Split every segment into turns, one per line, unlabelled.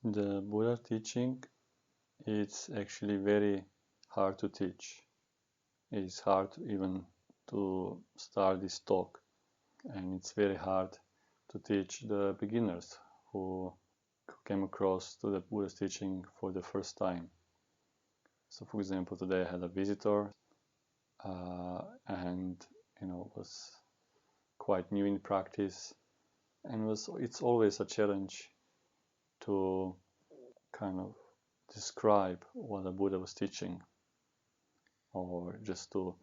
The Buddha teaching, it's actually very hard to teach. It's hard even to start this talk, and it's very hard to teach the beginners who came across to the Buddha's teaching for the first time. So, for example, today I had a visitor, and was quite new in practice, and it's always a challenge to kind of describe what the Buddha was teaching, or just to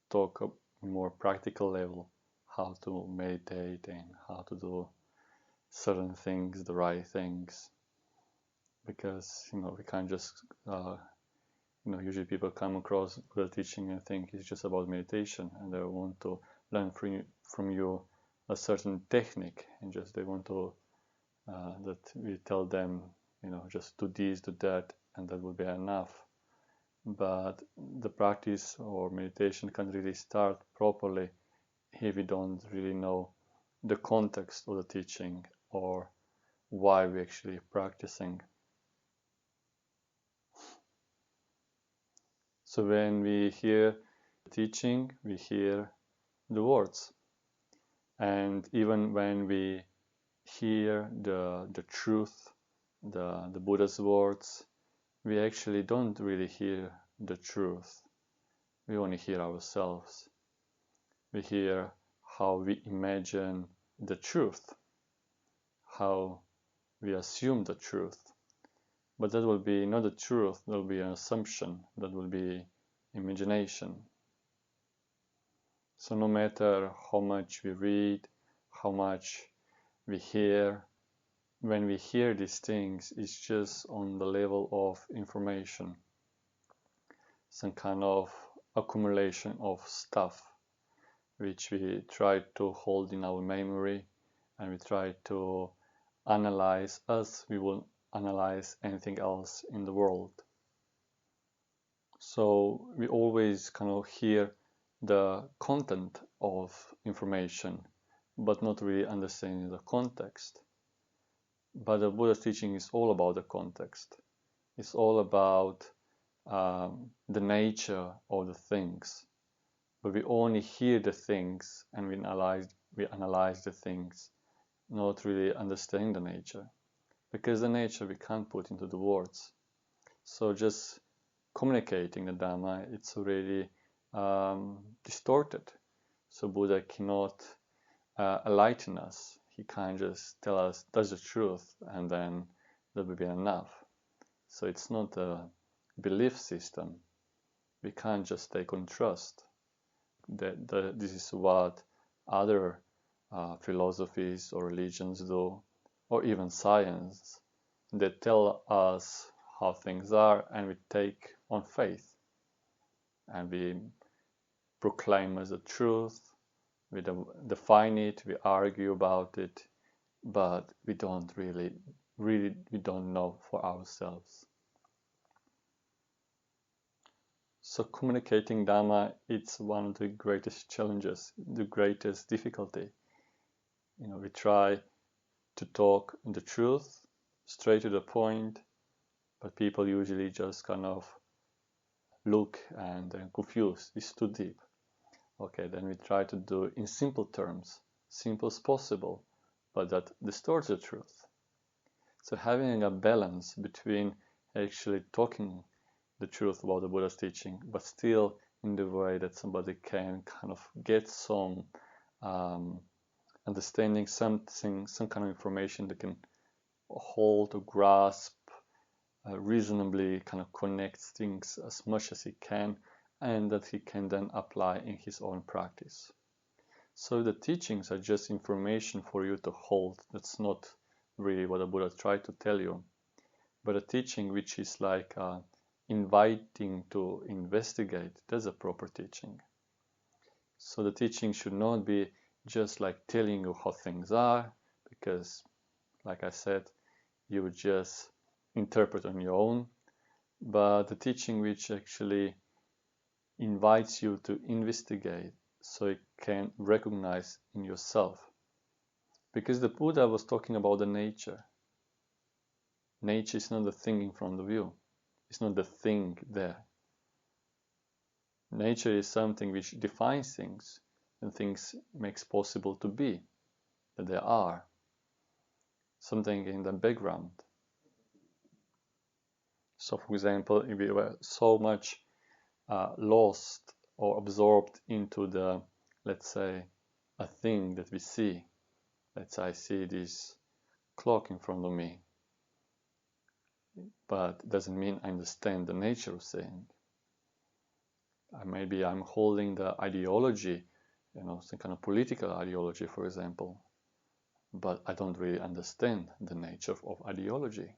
talk a more practical level, how to meditate and how to do certain things, the right things, because we can't just usually people come across Buddha teaching and think it's just about meditation, and they want to learn from you a certain technique, and just they want to that we tell them, just do this, do that, and that will be enough. But the practice or meditation can't really start properly if we don't really know the context of the teaching or why we're actually practicing. So when we hear teaching, we hear the words. And even when we hear the truth, the Buddha's words, we actually don't really hear the truth. We only hear ourselves. We hear how we imagine the truth, how we assume the truth. But that will be not the truth, that will be an assumption, that will be imagination. So no matter how much we read, how much we hear, when we hear these things, it's just on the level of information, some kind of accumulation of stuff which we try to hold in our memory, and we try to analyze as we will analyze anything else in the world. So we always kind of hear the content of information, but not really understanding the context. But the Buddha's teaching is all about the context. It's all about the nature of the things. But we only hear the things and we analyze the things, not really understanding the nature. Because the nature we can't put into the words. So just communicating the Dhamma, it's already distorted. So Buddha cannot enlighten us. He can't just tell us that's the truth and then that will be enough. So it's not a belief system. We can't just take on trust that this is what other philosophies or religions do, or even science. They tell us how things are and we take on faith and we proclaim as the truth, we define it, we argue about it, but we don't really we don't know for ourselves. So communicating Dhamma, it's one of the greatest challenges, the greatest difficulty. We try to talk the truth, straight to the point, but people usually just kind of look and confused. It's too deep. Okay, then we try to do in simple terms, simple as possible, but that distorts the truth. So having a balance between actually talking the truth about the Buddha's teaching, but still in the way that somebody can kind of get some understanding, some kind of information that can hold or grasp, reasonably kind of connects things as much as he can, and that he can then apply in his own practice. So the teachings are just information for you to hold. That's not really what the Buddha tried to tell you, but a teaching which is like inviting to investigate, that's a proper teaching. So the teaching should not be just like telling you how things are, because like I said, you would just interpret on your own, but the teaching which actually invites you to investigate so you can recognize in yourself. Because the Buddha was talking about the nature. Nature is not the thing in front of you. It's not the thing there. Nature is something which defines things, and things makes possible to be, that there are. Something in the background. So, for example, if we were so much lost or absorbed into the, let's say, a thing that we see. Let's say I see this clock in front of me, but it doesn't mean I understand the nature of saying. Maybe I'm holding the ideology, some kind of political ideology, for example, but I don't really understand the nature of ideology.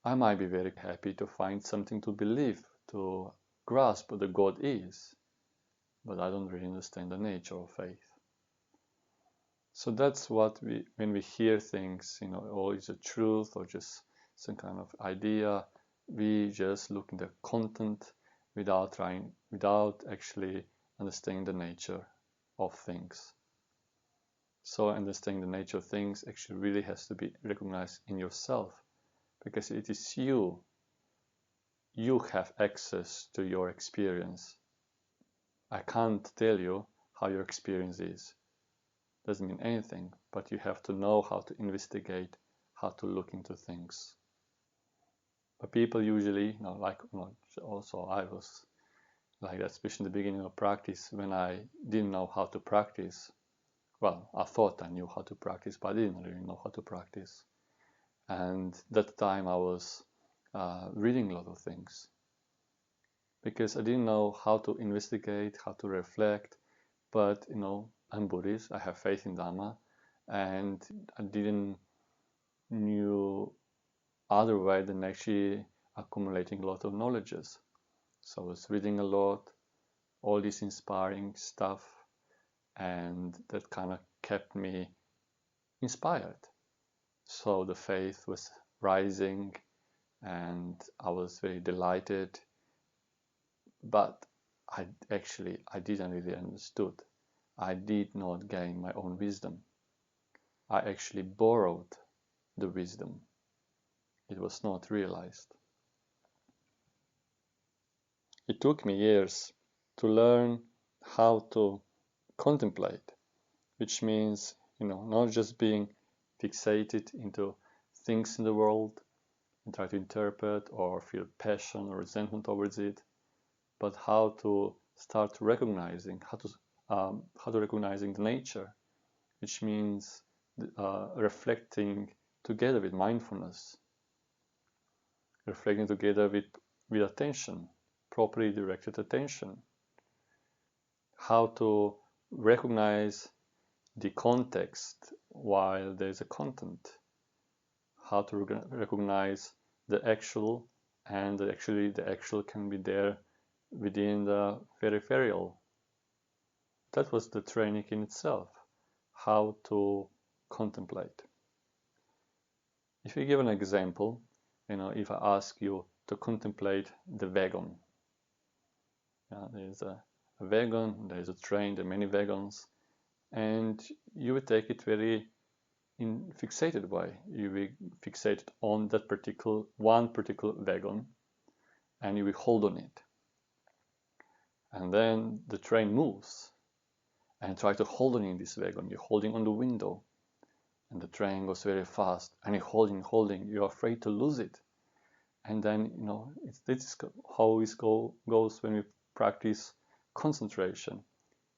I might be very happy to find something to believe, to grasp what the God is, but I don't really understand the nature of faith. So that's what when we hear things, oh, it's a truth or just some kind of idea, we just look in the content without actually understanding the nature of things. So understanding the nature of things actually really has to be recognized in yourself, because it is you. You have access to your experience. I can't tell you how your experience is. Doesn't mean anything, but you have to know how to investigate, how to look into things. But people usually, also I was like that, especially in the beginning of practice, when I didn't know how to practice. Well, I thought I knew how to practice, but I didn't really know how to practice. And that time I was reading a lot of things, because I didn't know how to investigate, how to reflect. But I'm Buddhist, I have faith in Dhamma, and I didn't knew other way than actually accumulating a lot of knowledges. So I was reading a lot, all this inspiring stuff, and that kind of kept me inspired. So the faith was rising, and I was very delighted, but I didn't really understood. I did not gain my own wisdom. I actually borrowed the wisdom. It was not realized. It took me years to learn how to contemplate, which means, not just being fixated into things in the world and try to interpret or feel passion or resentment towards it, but how to start recognizing, how to recognizing the nature, which means reflecting together with mindfulness, reflecting together with attention, properly directed attention, how to recognize the context while there's a content, how to recognize the actual, and actually the actual can be there within the peripheral. That was the training in itself, how to contemplate. If we give an example, if I ask you to contemplate the wagon, there's a wagon, there's a train, there are many wagons, and you would take it very in fixated way. You will fixate on that one particular wagon, and you will hold on it. And then the train moves, and try to hold on in this wagon. You're holding on the window, and the train goes very fast, and you're holding. You're afraid to lose it. And then, this is how it goes when we practice concentration.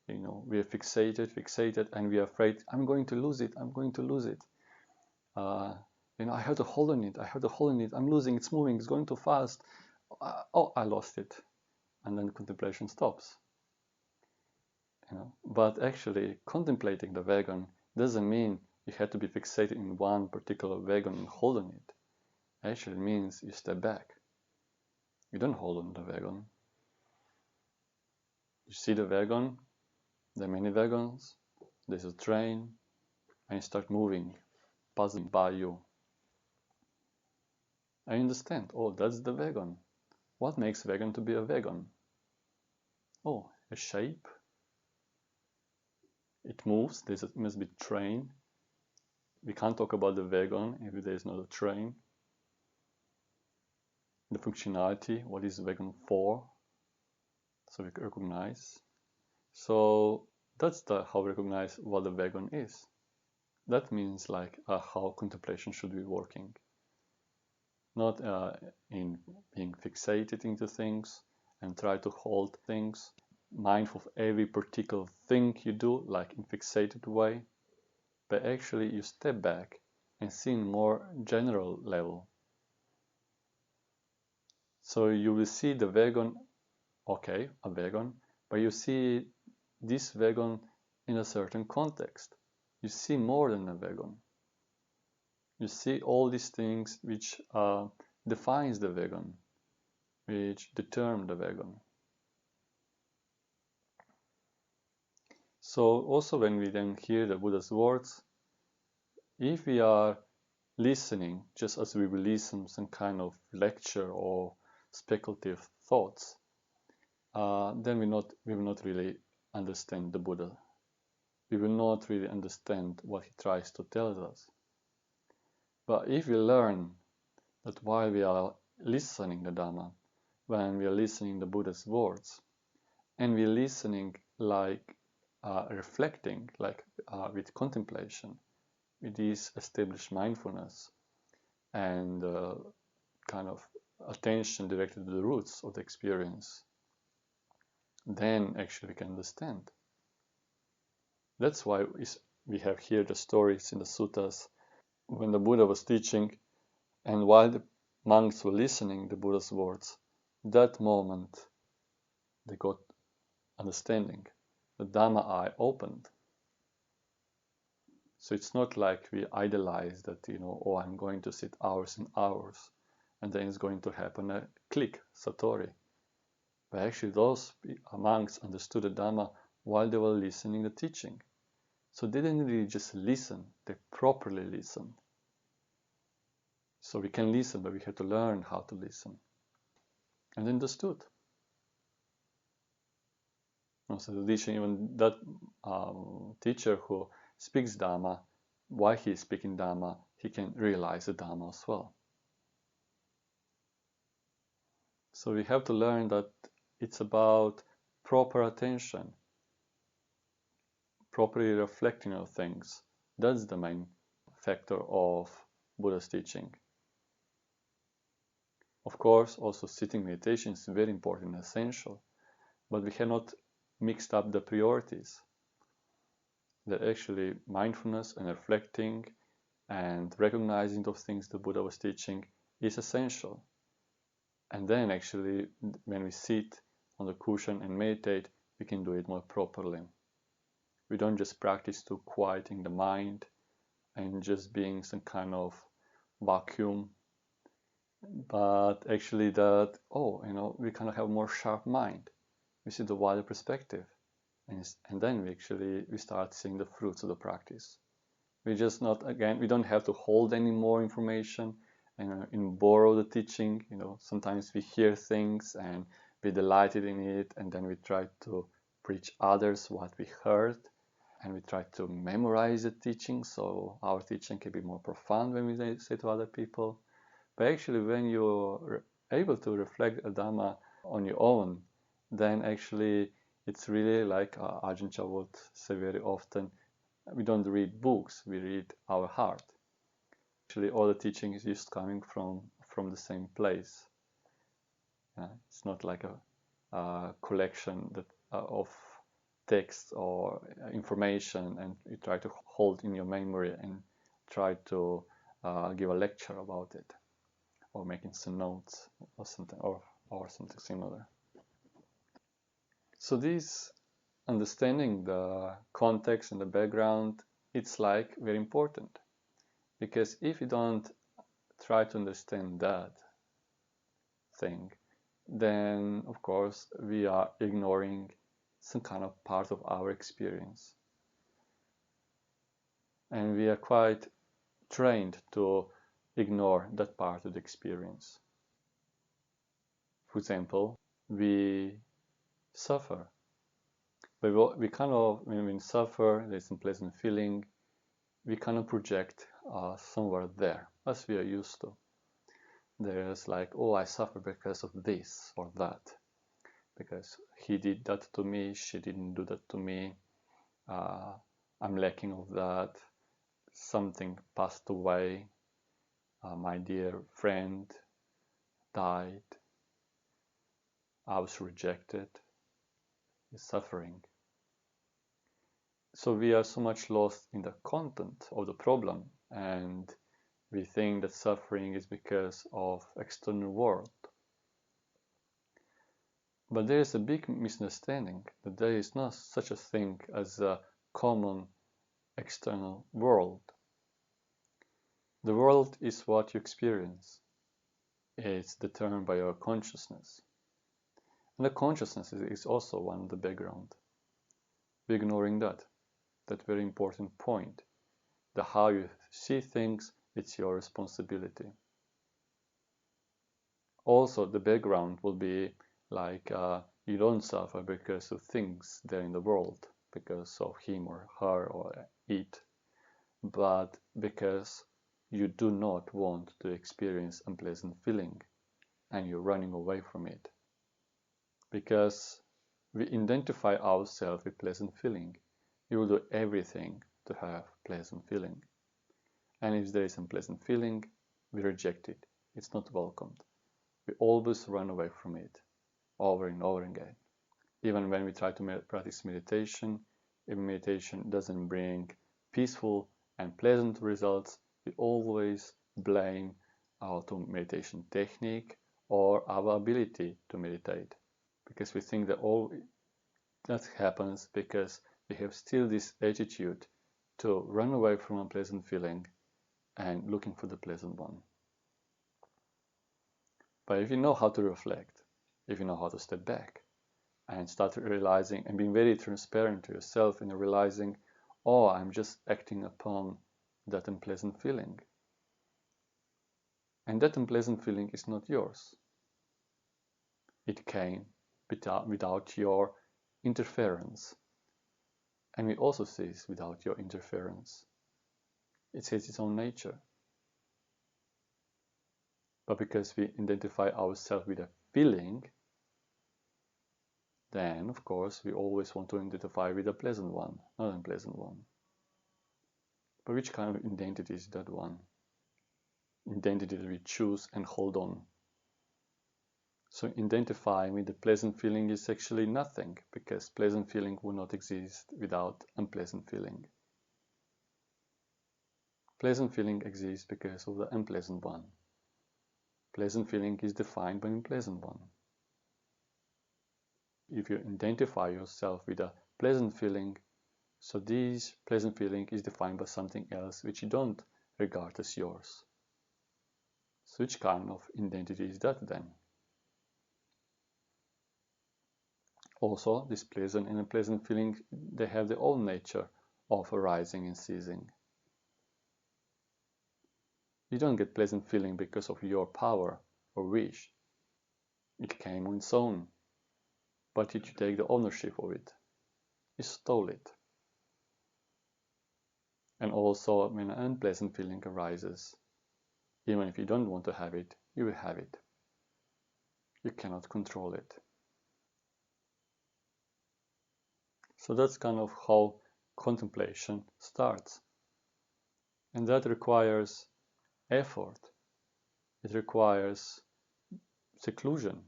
We are fixated, and we are afraid, I'm going to lose it. I have to hold on it. I'm losing, it's moving, it's going too fast. I lost it. And then contemplation stops. But actually, contemplating the wagon doesn't mean you have to be fixated in one particular wagon and hold on it. Actually means you step back. You don't hold on the wagon. You see the wagon, there are many wagons, there's a train, and you start moving, passing by you. I understand, oh, that's the wagon. What makes wagon to be a wagon? Oh, a shape. It moves, there must be train. We can't talk about the wagon if there's not a train. the functionality, what is vegan for, so we recognize. So that's how we recognize what the vegan is. That means like how contemplation should be working. Not in being fixated into things and try to hold things, mindful of every particular thing you do, like in fixated way, but actually you step back and see in more general level. So you will see the vegan, okay, a vegan, but you see this vegan in a certain context. You see more than a vegan. You see all these things which defines the vegan, which determine the vegan. So also when we then hear the Buddha's words, if we are listening just as we will listen some kind of lecture or speculative thoughts, then we will not really understand the Buddha. We will not really understand what he tries to tell us. But if we learn that while we are listening the Dhamma, when we are listening the Buddha's words, and we're listening like reflecting, like with contemplation, with this established mindfulness and kind of attention directed to the roots of the experience, then actually we can understand. That's why we have here the stories in the suttas when the Buddha was teaching, and while the monks were listening the Buddha's words, that moment they got understanding. The Dhamma eye opened. So it's not like we idolize that, oh, I'm going to sit hours and hours and then it's going to happen a click, satori. But actually those monks understood the Dhamma while they were listening the teaching. So they didn't really just listen, they properly listened. So we can listen, but we have to learn how to listen. And understood. So the teaching, even that teacher who speaks Dhamma, while he is speaking Dhamma, he can realize the Dhamma as well. So we have to learn that it's about proper attention, properly reflecting on things. That's the main factor of Buddha's teaching. Of course, also sitting meditation is very important and essential, but we cannot mix up the priorities. That actually mindfulness and reflecting and recognizing those things the Buddha was teaching is essential. And then actually, when we sit on the cushion and meditate, we can do it more properly. We don't just practice to quieting the mind and just being some kind of vacuum, but actually that, we kind of have a more sharp mind. We see the wider perspective. And then we start seeing the fruits of the practice. We don't have to hold any more information and borrow the teaching. Sometimes we hear things and be delighted in it, and then we try to preach others what we heard, and we try to memorize the teaching so our teaching can be more profound when we say to other people. But actually, when you're able to reflect a Dhamma on your own, then actually it's really like Ajahn Chah would say very often, we don't read books, we read our heart. Actually, all the teaching is just coming from the same place. It's not like a collection of text or information, and you try to hold in your memory and try to give a lecture about it, or making some notes or something, or something similar. So this understanding the context and the background, it's like very important, because if you don't try to understand that thing, then of course we are ignoring some kind of part of our experience, and we are quite trained to ignore that part of the experience. For example, we suffer. But we kind of, when we suffer, there's some pleasant feeling, we kind of project somewhere there, as we are used to. there's like, oh, I suffer because of this or that, because he did that to me, she didn't do that to me, I'm lacking of that, something passed away, my dear friend died, I was rejected, is suffering. So we are so much lost in the content of the problem, and we think that suffering is because of external world. But there is a big misunderstanding that there is not such a thing as a common external world. The world is what you experience. It's determined by your consciousness. And the consciousness is also one of the background. We're ignoring that very important point. The how you see things, it's your responsibility. Also, the background will be like you don't suffer because of things there in the world, because of him or her or it, but because you do not want to experience unpleasant feeling and you're running away from it. Because we identify ourselves with pleasant feeling, we will do everything to have pleasant feeling. And if there is unpleasant feeling, we reject it. It's not welcomed. We always run away from it, over and over again. Even when we try to practice meditation, if meditation doesn't bring peaceful and pleasant results, we always blame our meditation technique or our ability to meditate. Because we think that all that happens because we have still this attitude to run away from unpleasant feeling and looking for the pleasant one. But if you know how to reflect, if you know how to step back and start realizing and being very transparent to yourself and realizing, oh, I'm just acting upon that unpleasant feeling. And that unpleasant feeling is not yours. It came without your interference. And we also see this without your interference. It has its own nature. But because we identify ourselves with a feeling, then, of course, we always want to identify with a pleasant one, not an unpleasant one. But which kind of identity is that one? Identity that we choose and hold on. So identifying with the pleasant feeling is actually nothing, because pleasant feeling would not exist without unpleasant feeling. Pleasant feeling exists because of the unpleasant one. Pleasant feeling is defined by unpleasant one. If you identify yourself with a pleasant feeling, so this pleasant feeling is defined by something else which you don't regard as yours. So which kind of identity is that then? Also, this pleasant and unpleasant feeling, they have their own nature of arising and ceasing. You don't get pleasant feeling because of your power or wish. It came on its own, but did you take the ownership of it? You stole it. And also, when an unpleasant feeling arises, even if you don't want to have it, you will have it. You cannot control it. So that's kind of how contemplation starts. And that requires effort. It requires seclusion.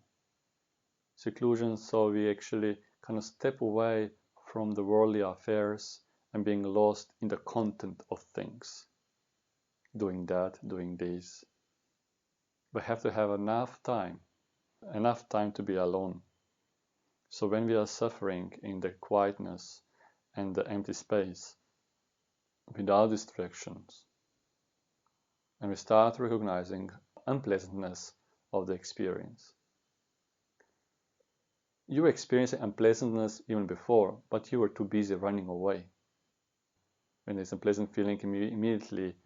Seclusion, so we actually kind of step away from the worldly affairs and being lost in the content of things. Doing that, doing this. We have to have enough time to be alone. So when we are suffering in the quietness and the empty space, without distractions, and we start recognizing unpleasantness of the experience. You were experiencing unpleasantness even before, but you were too busy running away. When there's a pleasant feeling, immediately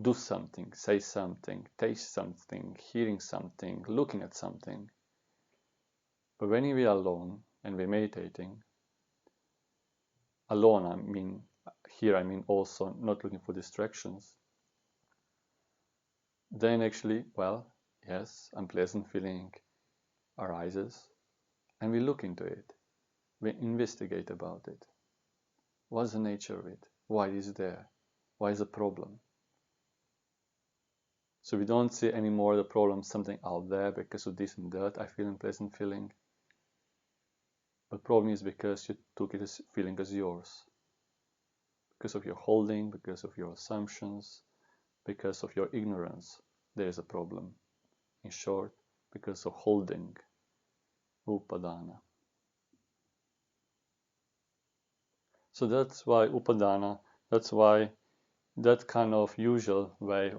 do something, say something, taste something, hearing something, looking at something. But when we are alone and we're meditating, alone, I mean also not looking for distractions, then actually, well, Yes, unpleasant feeling arises, and we look into it. We investigate about it. What's the nature of it? Why is it there? Why is the problem? So we don't see anymore the problem something out there because of this and that. I feel unpleasant feeling. But problem is because you took it as feeling as yours. Because of your holding, because of your assumptions, because of your ignorance, there is a problem. In short, because of holding, upadana. So that's why upadana, that's why that kind of usual way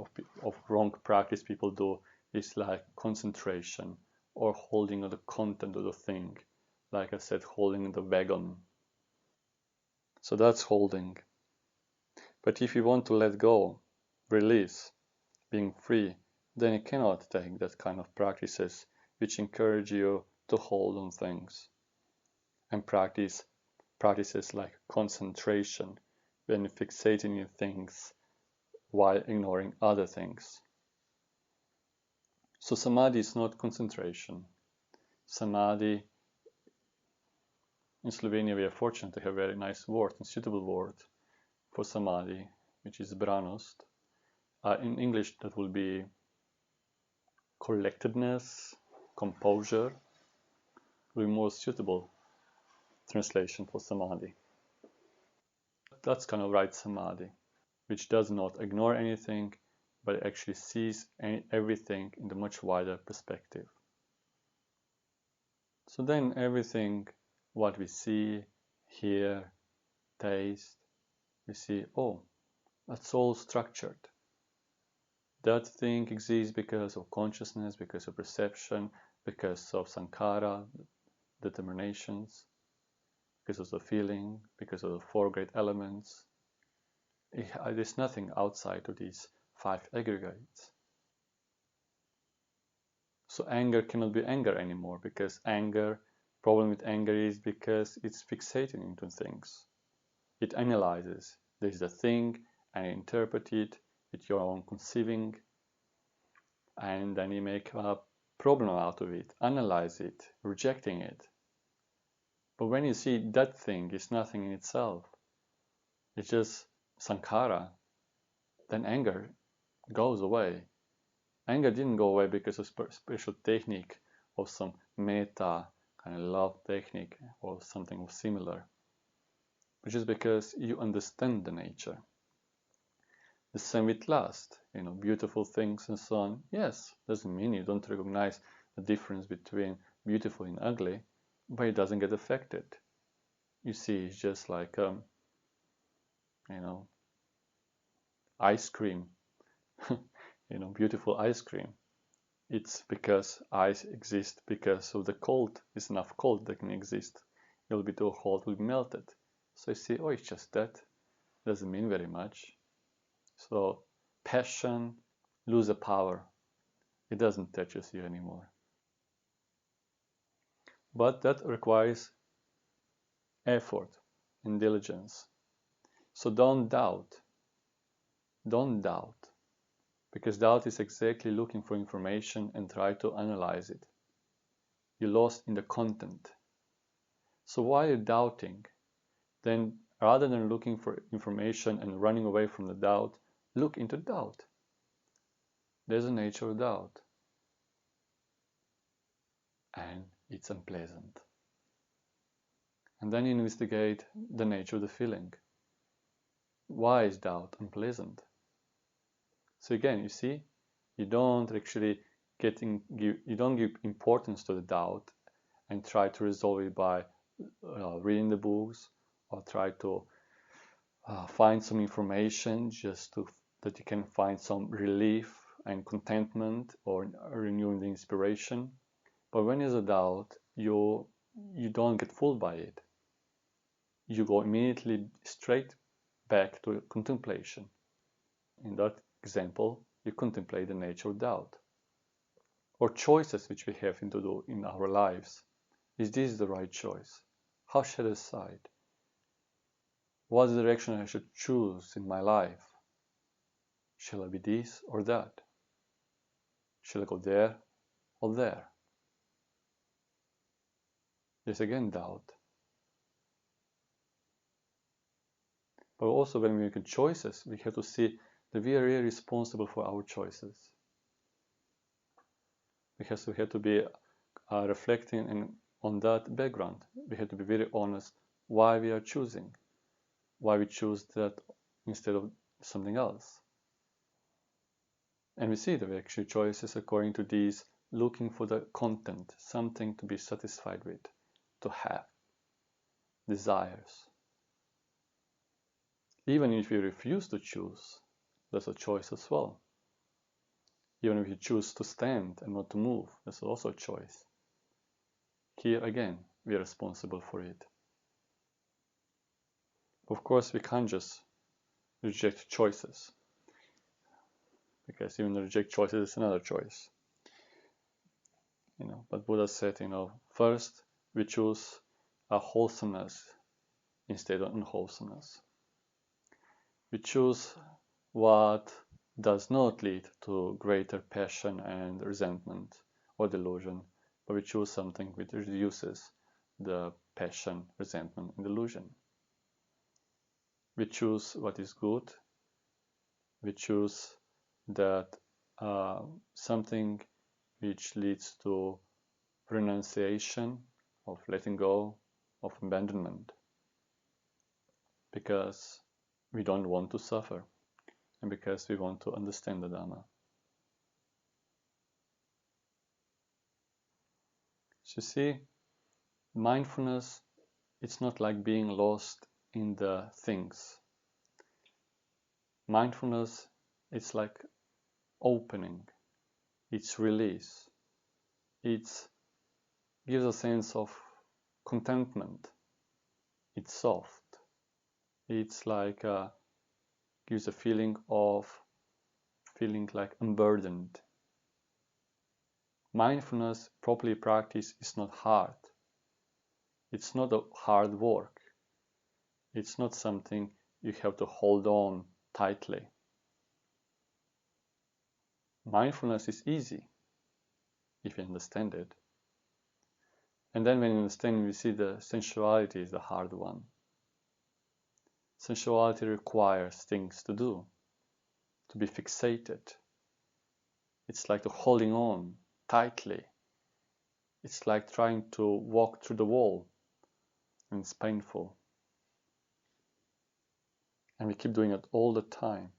of wrong practice people do is like concentration or holding on the content of the thing. Like I said, holding the wagon. So that's holding. But if you want to let go, release, being free, then you cannot take that kind of practices which encourage you to hold on things and practices like concentration, when you fixating in things while ignoring other things. So samadhi is not concentration. Samadhi, in Slovenia we are fortunate to have a very nice word and suitable word for samadhi, which is branost. In English that will be collectedness, composure, will be more suitable translation for samadhi. That's kind of right samadhi, which does not ignore anything, but actually sees everything in the much wider perspective. So then everything, what we see, hear, taste, we see, oh, that's all structured. That thing exists because of consciousness, because of perception, because of sankhara, determinations, because of the feeling, because of the four great elements. There's nothing outside of these five aggregates. So anger cannot be anger anymore, because problem with anger is because it's fixating into things. It analyzes. There's a thing, and you interpret it with your own conceiving, and then you make a problem out of it, analyze it, rejecting it. But when you see that thing is nothing in itself, it's just sankhara, then anger goes away. Anger didn't go away because of special technique or some metta kind of love technique or something similar, but just because you understand the nature. The same with lust, beautiful things and so on. Yes, doesn't mean you don't recognize the difference between beautiful and ugly, but it doesn't get affected. You see, it's just like, ice cream, beautiful ice cream. It's because ice exists because of the cold. It's enough cold that can exist. It'll be too hot, will be melted. So you see, oh, it's just that. Doesn't mean very much. So passion loses power. It doesn't touch you anymore. But that requires effort and diligence. So don't doubt. Don't doubt. Because doubt is exactly looking for information and try to analyze it. You're lost in the content. So while you're doubting, then rather than looking for information and running away from the doubt, look into doubt. There's a nature of doubt. And it's unpleasant. And then you investigate the nature of the feeling. Why is doubt unpleasant? So again, you see, you don't actually you don't give importance to the doubt and try to resolve it by reading the books or try to find some information just that you can find some relief and contentment or renewing the inspiration. But when there's a doubt, you don't get fooled by it. You go immediately straight back to contemplation. In that example, you contemplate the nature of doubt. Or choices which we have to do in our lives. Is this the right choice? How should I decide? What direction I should choose in my life? Shall I be this or that? Should I go there or there? There's again doubt. But also when we make choices, we have to see that we are really responsible for our choices. We have to be reflecting on that background. We have to be very honest why we are choosing, why we choose that instead of something else. And we see that we actually choices according to these, looking for the content, something to be satisfied with, to have, desires. Even if you refuse to choose, that's a choice as well. Even if you choose to stand and not to move, that's also a choice. Here again, we are responsible for it. Of course, we can't just reject choices, because even reject choices is another choice. But Buddha said, first we choose a wholesomeness instead of unwholesomeness. We choose what does not lead to greater passion and resentment or delusion, but we choose something which reduces the passion, resentment, and delusion. We choose what is good. We choose that something which leads to renunciation, of letting go, of abandonment, because we don't want to suffer and because we want to understand the Dhamma. So you see, mindfulness, it's not like being lost in the things. Mindfulness, it's like opening, it's release, it gives a sense of contentment, it's soft, it's like gives a feeling like unburdened. Mindfulness properly practiced is not hard. It's not a hard work. It's not something you have to hold on tightly. Mindfulness is easy if you understand it. And then when you understand, you see the sensuality is the hard one. Sensuality requires things to do, to be fixated. It's like holding on tightly. It's like trying to walk through the wall, and it's painful. And we keep doing it all the time.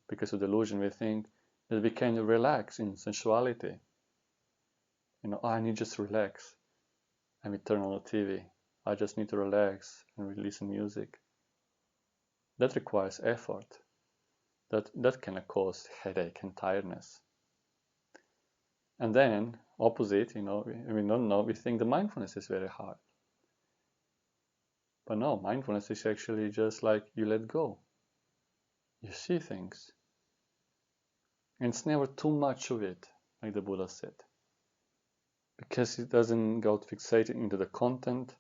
Because of delusion, we think that we can relax in sensuality. I need just relax. And we turn on the TV. I just need to relax and we listen to music. That requires effort. That can cause headache and tiredness. And then, opposite, we don't know, we think the mindfulness is very hard. But no, mindfulness is actually just like you let go. You see things. And it's never too much of it, like the Buddha said. Because it doesn't get fixated into the content,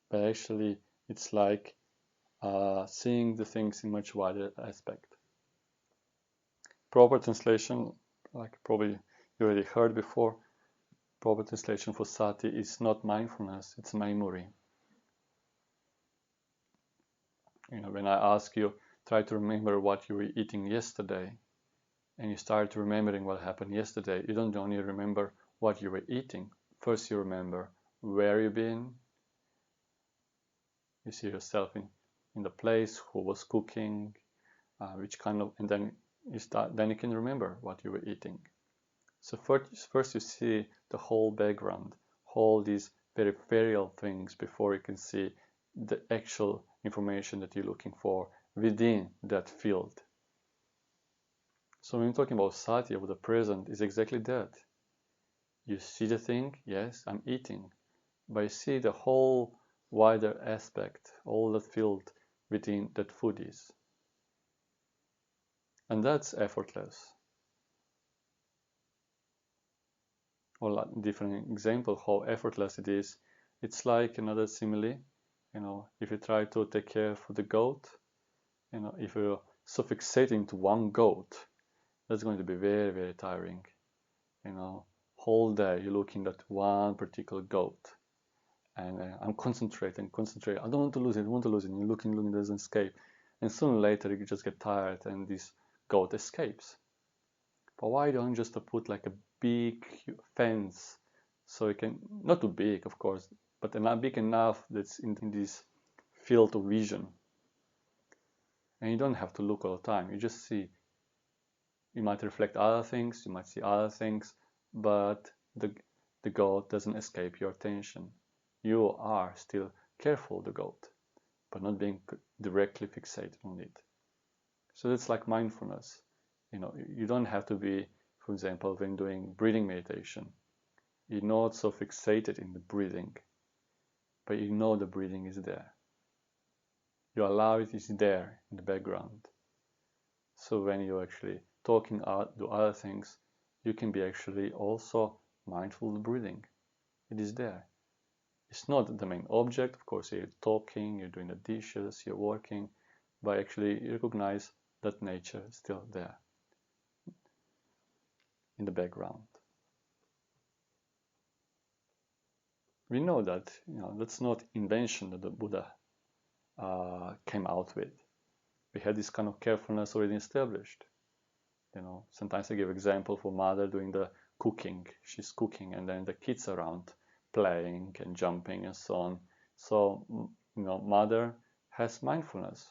but actually it's like seeing the things in much wider aspect. Proper translation, like probably you already heard before, proper translation for sati is not mindfulness, it's memory. When I ask you, try to remember what you were eating yesterday, and you start remembering what happened yesterday, you don't only remember what you were eating. First you remember where you've been, you see yourself in the place, who was cooking, which kind of, and then you can remember what you were eating. So first you see the whole background, all these peripheral things before you can see the actual information that you're looking for within that field. So when you're talking about sati, about the present, is exactly that. You see the thing, yes, I'm eating, but you see the whole wider aspect, all that field within that food is. And that's effortless. Or a different example how effortless it is. It's like another simile. If you try to take care of the goat, if you're so fixated into one goat, that's going to be very, very tiring. whole day you're looking at one particular goat, and I'm concentrating. I don't want to lose it. I want to lose it. And you're looking, it doesn't escape, and sooner or later you just get tired, and this goat escapes. But why don't you just put like a big fence, so you can, not too big, of course, but not big enough that's in this field of vision, and you don't have to look all the time. You just see. You might reflect other things, you might see other things, but the goat doesn't escape your attention. You are still careful of the goat, but not being directly fixated on it. So that's like mindfulness. You don't have to be, for example, when doing breathing meditation, you're not so fixated in the breathing, but you know the breathing is there. You allow it is there in the background. So when you're actually talking out, do other things, you can be actually also mindful of the breathing. It is there. It's not the main object. Of course, you're talking, you're doing the dishes, you're working, but actually you recognize that nature is still there in the background. We know that that's not invention that the Buddha came out with. We had this kind of carefulness already established. Sometimes I give example for mother doing the cooking. She's cooking, and then the kids around playing and jumping and so on. So mother has mindfulness.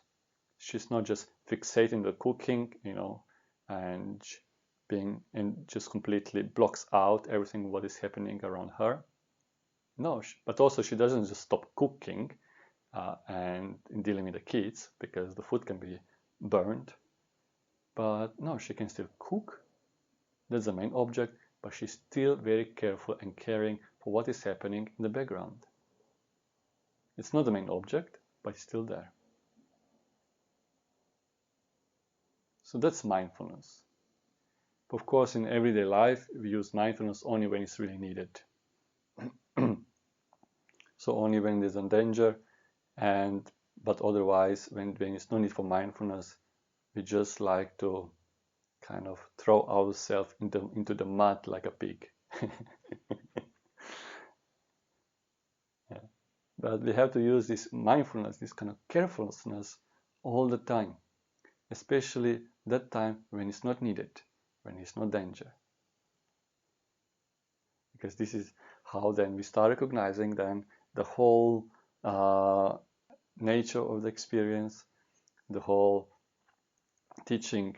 She's not just fixating the cooking, and just completely blocks out everything what is happening around her. No, but also she doesn't just stop cooking and dealing with the kids, because the food can be burned. But no, she can still cook. That's the main object, but she's still very careful and caring for what is happening in the background. It's not the main object, but it's still there. So that's mindfulness. But of course, in everyday life, we use mindfulness only when it's really needed. So only when there's a danger, but otherwise, when it's no need for mindfulness, we just like to kind of throw ourselves into the mud like a pig. Yeah. But we have to use this mindfulness, this kind of carefulness all the time, especially that time when it's not needed, when it's no danger. Because this is how then we start recognizing then the whole nature of the experience, the whole teaching.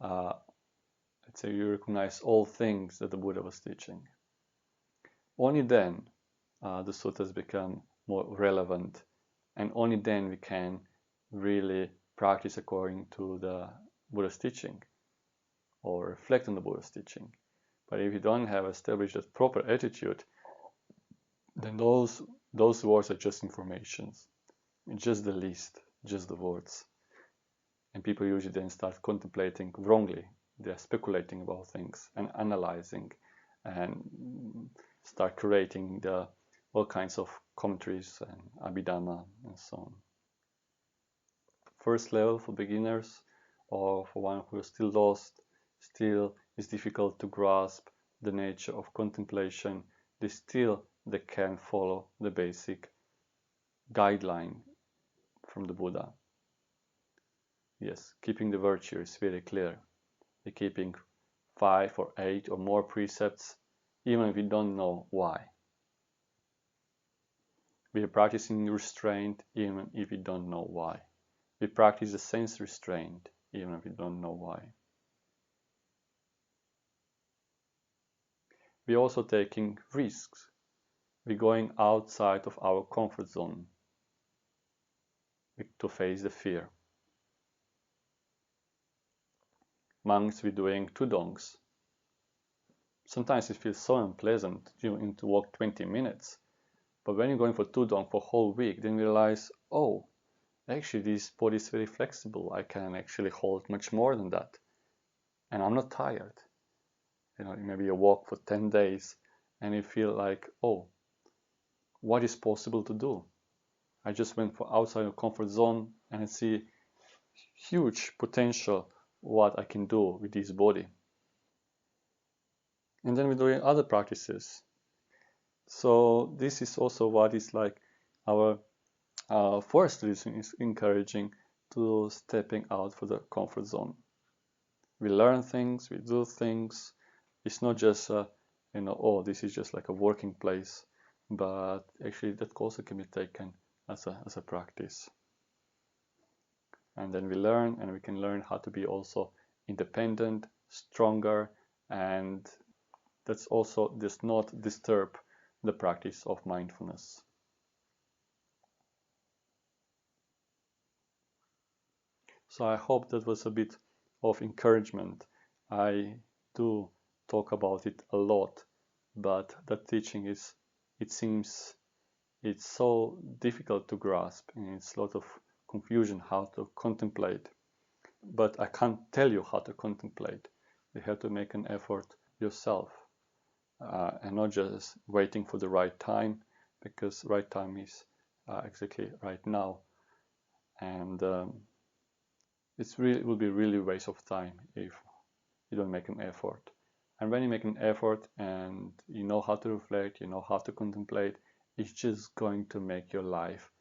Let's say you recognize all things that the Buddha was teaching. Only then the suttas become more relevant, and only then we can really practice according to the Buddha's teaching or reflect on the Buddha's teaching. But if you don't have established that proper attitude, then those words are just informations. It's just the list, just the words. And people usually then start contemplating wrongly. They're speculating about things and analyzing and start creating all kinds of commentaries and abhidhamma and so on. First level for beginners, or for one who is still lost, still is difficult to grasp the nature of contemplation, they can follow the basic guideline from the Buddha. Yes, keeping the virtue is very clear. We're keeping 5 or 8 or more precepts, even if we don't know why. We are practicing restraint, even if we don't know why. We practice the sense restraint, even if we don't know why. We're also taking risks. We're going outside of our comfort zone to face the fear. Monks, we're doing tudongs. Sometimes it feels so unpleasant to walk 20 minutes. But when you're going for tudong for a whole week, then you realize, oh, actually this body is very flexible. I can actually hold much more than that. And I'm not tired. Maybe you walk for 10 days and you feel like, oh, what is possible to do? I just went for outside of comfort zone and I see huge potential what I can do with this body. And then we're doing other practices. So this is also what is like our first reason is encouraging to stepping out for the comfort zone. We learn things, we do things. It's not just oh, this is just like a working place, but actually that also can be taken as a practice. And then we learn, and we can learn how to be also independent, stronger, and that's also does not disturb the practice of mindfulness. So I hope that was a bit of encouragement. I do talk about it a lot, but that teaching is, it seems, it's so difficult to grasp, and it's a lot of confusion how to contemplate. But I can't tell you how to contemplate. You have to make an effort yourself, and not just waiting for the right time, because right time is exactly right now. And it will be really a waste of time if you don't make an effort. And when you make an effort and you know how to reflect, you know how to contemplate, it's just going to make your life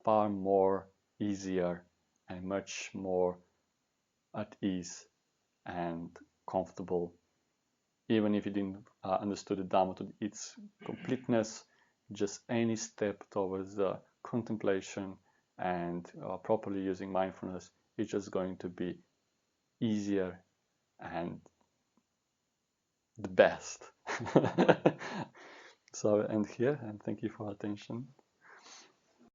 far more easier and much more at ease and comfortable. Even if you didn't understood the Dhamma to its completeness, just any step towards the contemplation and properly using mindfulness is just going to be easier and the best. So I end here, and thank you for attention.